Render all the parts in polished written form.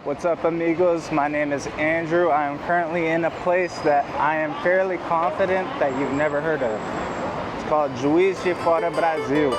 What's up, amigos? My name is Andrew. I am currently in a place that I am fairly confident that you've never heard of. It's called Juiz de Fora, Brazil.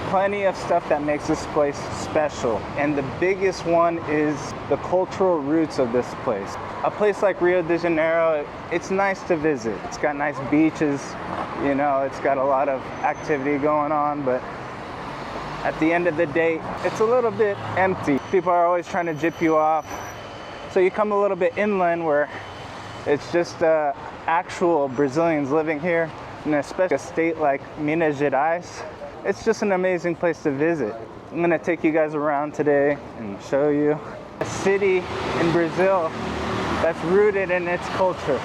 Plenty of stuff that makes this place special, and the biggest one is the cultural roots of this place. A place like Rio de Janeiro, it's nice to visit. It's got nice beaches, you know, it's got a lot of activity going on, but at the end of the day, it's a little bit empty. People are always trying to gyp you off. So you come a little bit inland where it's just actual Brazilians living here, and especially a state like Minas Gerais. It's just an amazing place to visit. I'm gonna take you guys around today and show you a city in Brazil that's rooted in its culture.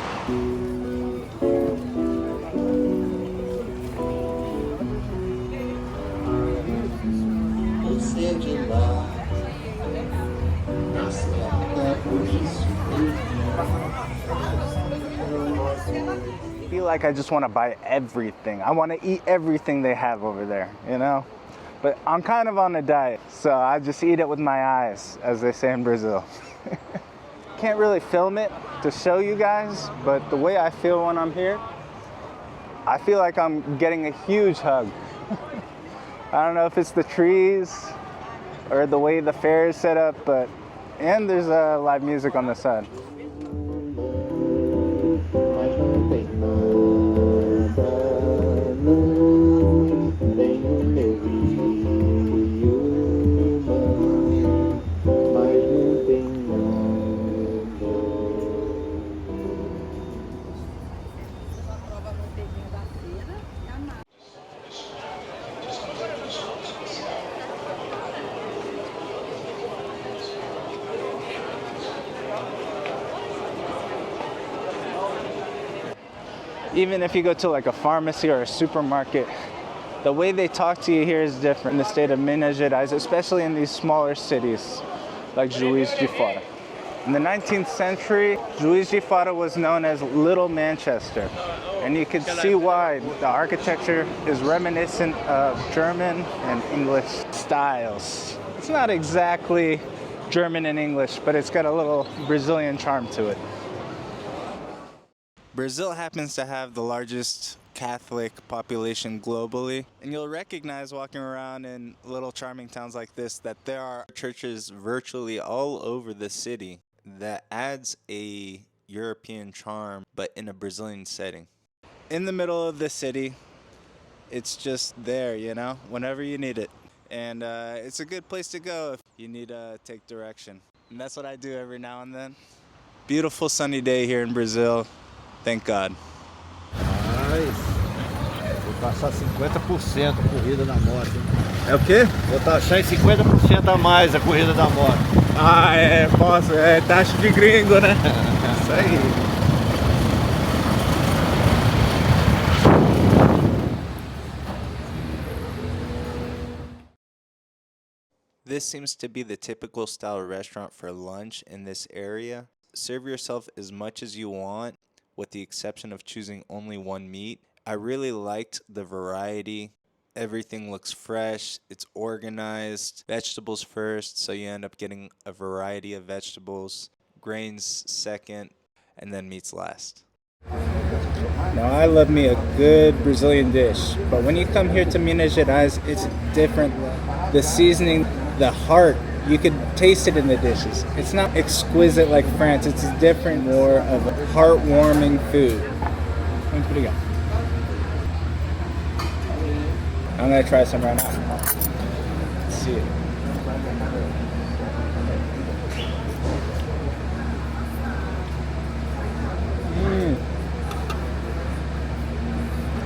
I feel like I just want to buy everything. I want to eat everything they have over there, you know? But I'm kind of on a diet, so I just eat it with my eyes, as they say in Brazil. Can't really film it to show you guys, but the way I feel when I'm here, I feel like I'm getting a huge hug. I don't know if it's the trees or the way the fair is set up, and there's live music on the side. Even if you go to like a pharmacy or a supermarket, the way they talk to you here is different in the state of Minas Gerais, especially in these smaller cities like Juiz de Fora. In the 19th century, Juiz de Fora was known as Little Manchester, and you can see why. The architecture is reminiscent of German and English styles. It's not exactly German and English, but it's got a little Brazilian charm to it. Brazil happens to have the largest Catholic population globally, and you'll recognize walking around in little charming towns like this that there are churches virtually all over the city. That adds a European charm, but in a Brazilian setting. In the middle of the city, it's just there, you know, whenever you need it. And it's a good place to go if you need to take direction. And that's what I do every now and then. Beautiful sunny day here in Brazil. Thank God. Vou taxar 50% a corrida da moto. É o quê? Vou taxar em 50% a mais a corrida da moto. Ah, posso. É taxa de gringo, né? Isso aí. This seems to be the typical style restaurant for lunch in this area. Serve yourself as much as you want, with the exception of choosing only one meat. I really liked the variety. Everything looks fresh, it's organized. Vegetables first, so you end up getting a variety of vegetables. Grains second, and then meats last. Now, I love me a good Brazilian dish, but when you come here to Minas Gerais, it's different. The seasoning, the heart, you could taste it in the dishes. It's not exquisite like France. It's different, more of a heartwarming food. I'm gonna try some right now. Let's see it.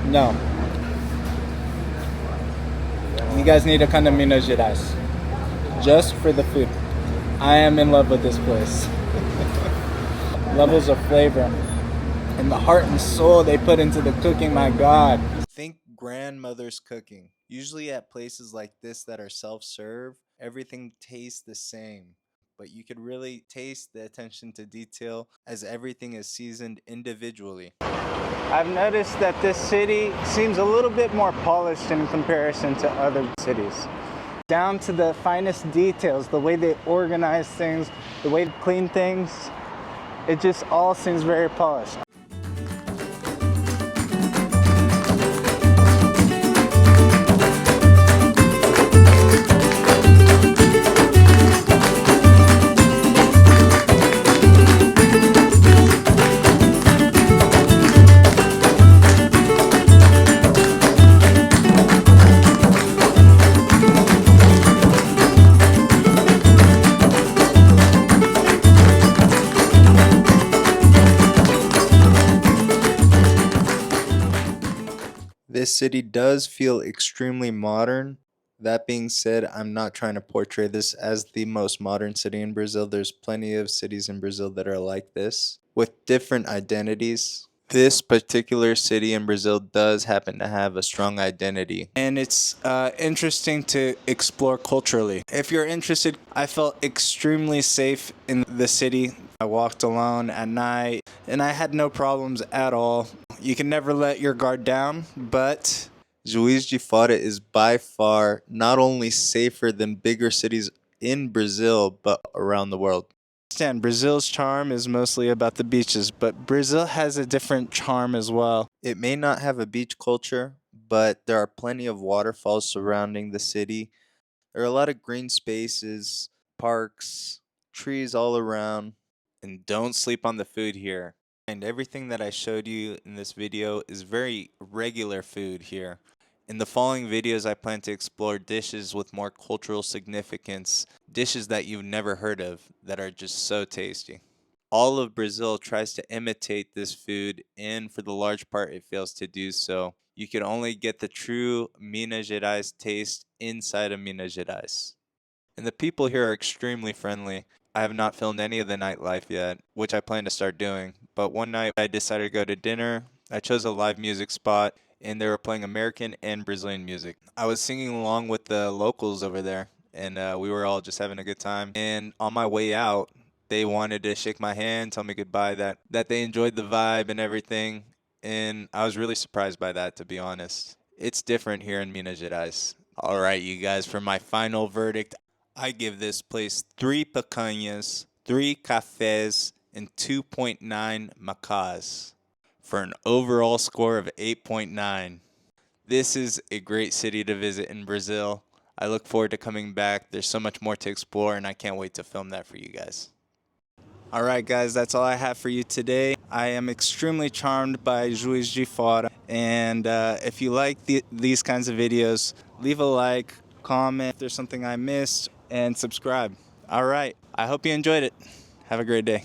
No. You guys need to come to Minas Gerais. Just for the food. I am in love with this place. Levels of flavor and the heart and soul they put into the cooking, my God. Think grandmother's cooking. Usually at places like this that are self-serve, everything tastes the same. But you could really taste the attention to detail as everything is seasoned individually. I've noticed that this city seems a little bit more polished in comparison to other cities. Down to the finest details, the way they organize things, the way they clean things, it just all seems very polished. This city does feel extremely modern. That being said, I'm not trying to portray this as the most modern city in Brazil. There's plenty of cities in Brazil that are like this with different identities. This particular city in Brazil does happen to have a strong identity, and it's interesting to explore culturally. If you're interested, I felt extremely safe in the city. I walked alone at night, and I had no problems at all. You can never let your guard down, but Juiz de Fora is by far not only safer than bigger cities in Brazil, but around the world. Understand, Brazil's charm is mostly about the beaches, but Brazil has a different charm as well. It may not have a beach culture, but there are plenty of waterfalls surrounding the city. There are a lot of green spaces, parks, trees all around, and don't sleep on the food here. And everything that I showed you in this video is very regular food here. In the following videos, I plan to explore dishes with more cultural significance, dishes that you've never heard of that are just so tasty. All of Brazil tries to imitate this food, and for the large part, it fails to do so. You can only get the true Minas Gerais taste inside of Minas Gerais. And the people here are extremely friendly. I have not filmed any of the nightlife yet, which I plan to start doing. But one night I decided to go to dinner. I chose a live music spot, and they were playing American and Brazilian music. I was singing along with the locals over there, and we were all just having a good time. And on my way out, they wanted to shake my hand, tell me goodbye, that they enjoyed the vibe and everything. And I was really surprised by that, to be honest. It's different here in Minas Gerais. All right, you guys, for my final verdict, I give this place 3 picanhas, 3 cafés, and 2.9 macás for an overall score of 8.9. This is a great city to visit in Brazil. I look forward to coming back. There's so much more to explore, and I can't wait to film that for you guys. All right, guys, that's all I have for you today. I am extremely charmed by Juiz de Fora, and if you like these kinds of videos, leave a like, comment if there's something I missed, and subscribe. All right, I hope you enjoyed it. Have a great day.